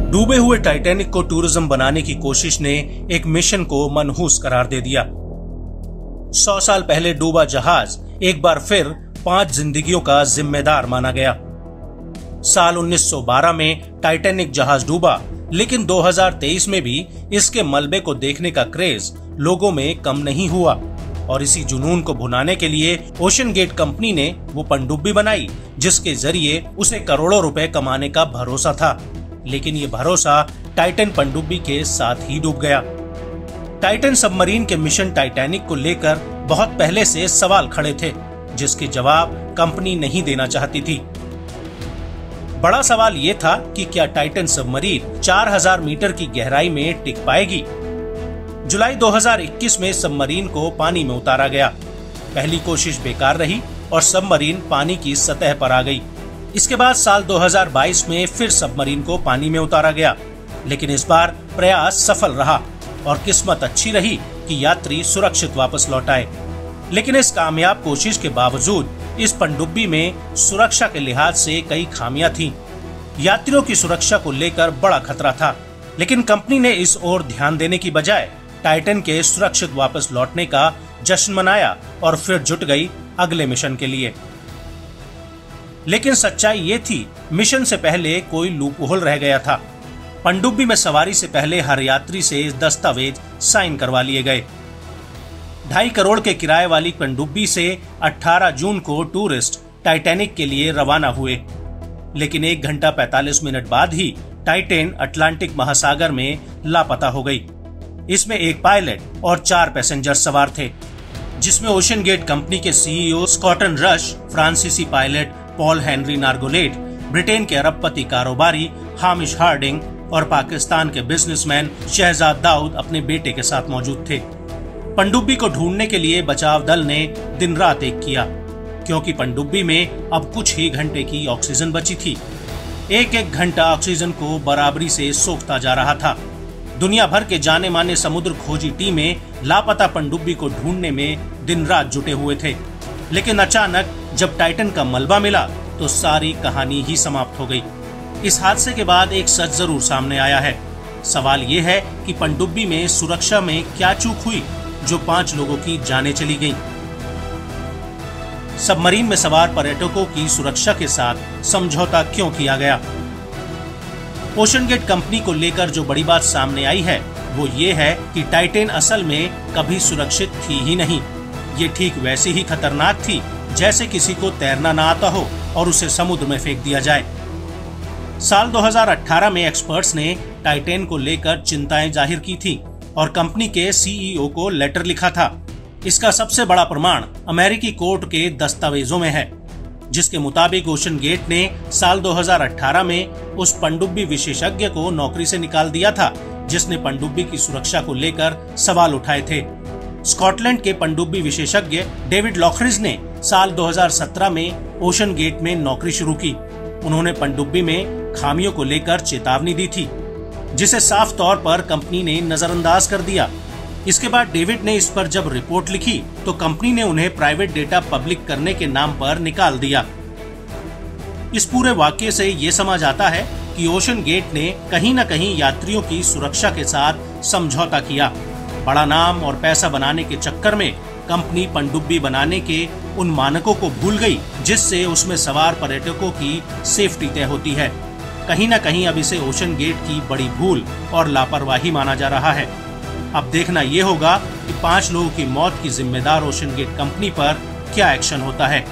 डूबे हुए टाइटैनिक को टूरिज्म बनाने की कोशिश ने एक मिशन को मनहूस करार दे दिया। 100 साल पहले डूबा जहाज एक बार फिर 5 जिंदगियों का जिम्मेदार माना गया। साल 1912 में टाइटैनिक जहाज डूबा, लेकिन 2023 में भी इसके मलबे को देखने का क्रेज लोगों में कम नहीं हुआ और इसी जुनून को भुनाने के लिए ओशन गेट कंपनी ने वो पनडुब्बी बनाई जिसके जरिए उसे करोड़ों रुपए कमाने का भरोसा था। लेकिन ये भरोसा टाइटन पनडुब्बी के साथ ही डूब गया। टाइटन सबमरीन के मिशन टाइटैनिक को लेकर बहुत पहले से सवाल खड़े थे, जिसके जवाब कंपनी नहीं देना चाहती थी। बड़ा सवाल ये था कि क्या टाइटन सबमरीन 4000 मीटर की गहराई में टिक पाएगी। जुलाई 2021 में सबमरीन को पानी में उतारा गया। पहली कोशिश बेकार रही और सबमरीन पानी की सतह पर आ गई। इसके बाद साल 2022 में फिर सबमरीन को पानी में उतारा गया, लेकिन इस बार प्रयास सफल रहा और किस्मत अच्छी रही कि यात्री सुरक्षित वापस लौट आए। लेकिन इस कामयाब कोशिश के बावजूद इस पनडुब्बी में सुरक्षा के लिहाज से कई खामियां थीं। यात्रियों की सुरक्षा को लेकर बड़ा खतरा था, लेकिन कंपनी ने इस ओर ध्यान देने की बजाय टाइटन के सुरक्षित वापस लौटने का जश्न मनाया और फिर जुट गई अगले मिशन के लिए। लेकिन सच्चाई ये थी, मिशन से पहले कोई लूपहोल रह गया था। पनडुब्बी में सवारी से पहले हर यात्री से दस्तावेज साइन करवा लिए गए। 2.5 करोड़ के किराए वाली पनडुब्बी से 18 जून को टूरिस्ट टाइटैनिक के लिए रवाना हुए, लेकिन 1 घंटा 45 मिनट बाद ही टाइटैन अटलांटिक महासागर में लापता हो गई। इसमें एक पायलट और 4 पैसेंजर सवार थे, जिसमें ओशन गेट कंपनी के सीईओ स्कॉटन रश, फ्रांसीसी pilot Paul Henry Nargeolet, Britain के अरबपति कारोबारी हामिश हार्डिंग और पाकिस्तान के बिजनेसमैन शहजाद दाऊद अपने बेटे के साथ मौजूद थे। पनडुब्बी को ढूंढने के लिए बचाव दल ने दिन रात एक किया, क्योंकि पनडुब्बी में अब कुछ ही घंटे की ऑक्सीजन बची थी। एक घंटा ऑक्सीजन को बराबरी से सोखता जा रहा था। दुनिया भर के जाने माने समुद्र खोजी टीमें लापता पनडुब्बी को ढूंढने में दिन रात जुटे हुए थे, लेकिन अचानक जब टाइटन का मलबा मिला तो सारी कहानी ही समाप्त हो गई। इस हादसे के बाद एक सच जरूर सामने आया है। सवाल ये है कि पनडुब्बी में सुरक्षा में क्या चूक हुई जो 5 लोगों की जानें चली गईं। सबमरीन में सवार पर्यटकों की सुरक्षा के साथ समझौता क्यों किया गया? ओशन गेट कंपनी को लेकर जो बड़ी बात सामने आई है वो ये है कि टाइटैन असल में कभी सुरक्षित थी ही नहीं। ये ठीक वैसी ही खतरनाक थी जैसे किसी को तैरना ना आता हो और उसे समुद्र में फेंक दिया जाए। साल 2018 में एक्सपर्ट्स ने टाइटैन को लेकर चिंताएं जाहिर की थी और कंपनी के सीईओ को लेटर लिखा था। इसका सबसे बड़ा प्रमाण अमेरिकी कोर्ट के दस्तावेजों में है, जिसके मुताबिक ओशन गेट ने साल 2018 में उस पनडुब्बी विशेषज्ञ को नौकरी से निकाल दिया था जिसने पनडुब्बी की सुरक्षा को लेकर सवाल उठाए थे। स्कॉटलैंड के पनडुब्बी विशेषज्ञ डेविड लॉकरिज ने साल 2017 में ओशन गेट में नौकरी शुरू की। उन्होंने पनडुब्बी में खामियों को लेकर चेतावनी दी थी, जिसे साफ तौर पर कंपनी ने नजरअंदाज कर दिया। इसके बाद डेविड ने इस पर जब रिपोर्ट लिखी तो कंपनी ने उन्हें प्राइवेट डेटा पब्लिक करने के नाम पर निकाल दिया। इस पूरे वाकये से ये समझ आता है कि ओशन गेट ने कहीं न कहीं यात्रियों की सुरक्षा के साथ समझौता किया। बड़ा नाम और पैसा बनाने के चक्कर में कंपनी पनडुब्बी बनाने के उन मानकों को भूल गई जिससे उसमें सवार पर्यटकों की सेफ्टी तय होती है। कहीं न कहीं अब इसे ओशन गेट की बड़ी भूल और लापरवाही माना जा रहा है। अब देखना ये होगा कि 5 लोगों की मौत की जिम्मेदार ओशन गेट कंपनी पर क्या एक्शन होता है।